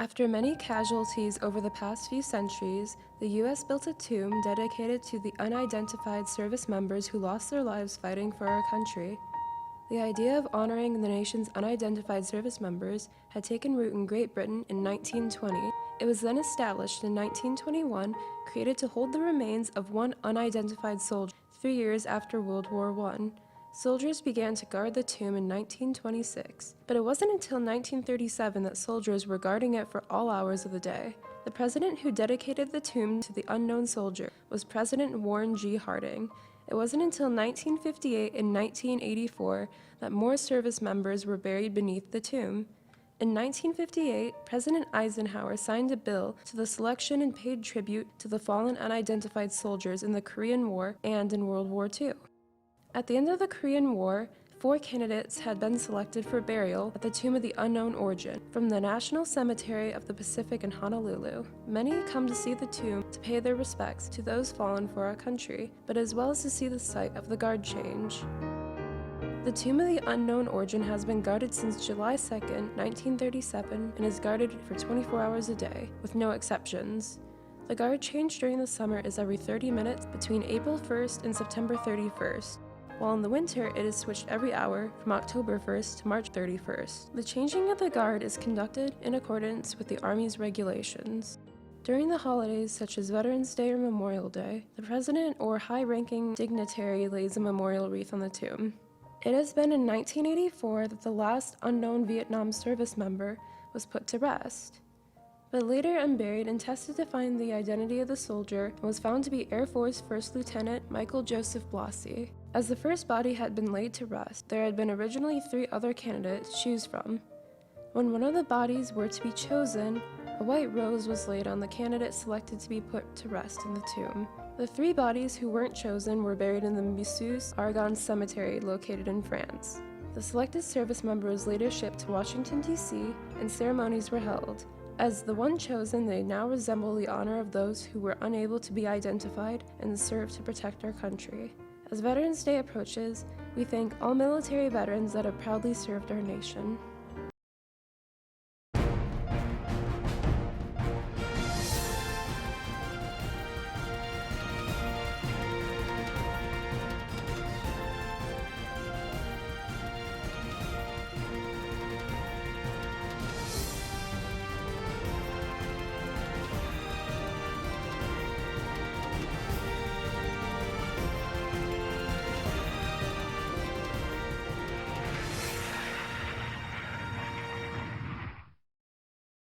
After many casualties over the past few centuries, the U.S. built a tomb dedicated to the unidentified service members who lost their lives fighting for our country. The idea of honoring the nation's unidentified service members had taken root in Great Britain in 1920. It was then established in 1921, created to hold the remains of one unidentified soldier 3 years after World War I. Soldiers began to guard the tomb in 1926, but it wasn't until 1937 that soldiers were guarding it for all hours of the day. The president who dedicated the tomb to the unknown soldier was President Warren G. Harding. It wasn't until 1958 and 1984 that more service members were buried beneath the tomb. In 1958, President Eisenhower signed a bill to the selection and paid tribute to the fallen unidentified soldiers in the Korean War and in World War II. At the end of the Korean War, 4 candidates had been selected for burial at the Tomb of the Unknown Origin from the National Cemetery of the Pacific in Honolulu. Many come to see the tomb to pay their respects to those fallen for our country, but as well as to see the site of the guard change. The Tomb of the Unknown Origin has been guarded since July 2, 1937, and is guarded for 24 hours a day, with no exceptions. The guard change during the summer is every 30 minutes between April 1st and September 31st. While in the winter, it is switched every hour from October 1st to March 31st. The changing of the guard is conducted in accordance with the Army's regulations. During the holidays such as Veterans Day or Memorial Day, the president or high-ranking dignitary lays a memorial wreath on the tomb. It has been in 1984 that the last unknown Vietnam service member was put to rest, but later unburied and tested to find the identity of the soldier and was found to be Air Force First Lieutenant Michael Joseph Blasi. As the first body had been laid to rest, there had been originally 3 other candidates to choose from. When one of the bodies were to be chosen, a white rose was laid on the candidate selected to be put to rest in the tomb. The 3 bodies who weren't chosen were buried in the Missus Argonne Cemetery located in France. The selected service member was later shipped to Washington, D.C., and ceremonies were held. As the one chosen, they now resemble the honor of those who were unable to be identified and served to protect our country. As Veterans Day approaches, we thank all military veterans that have proudly served our nation.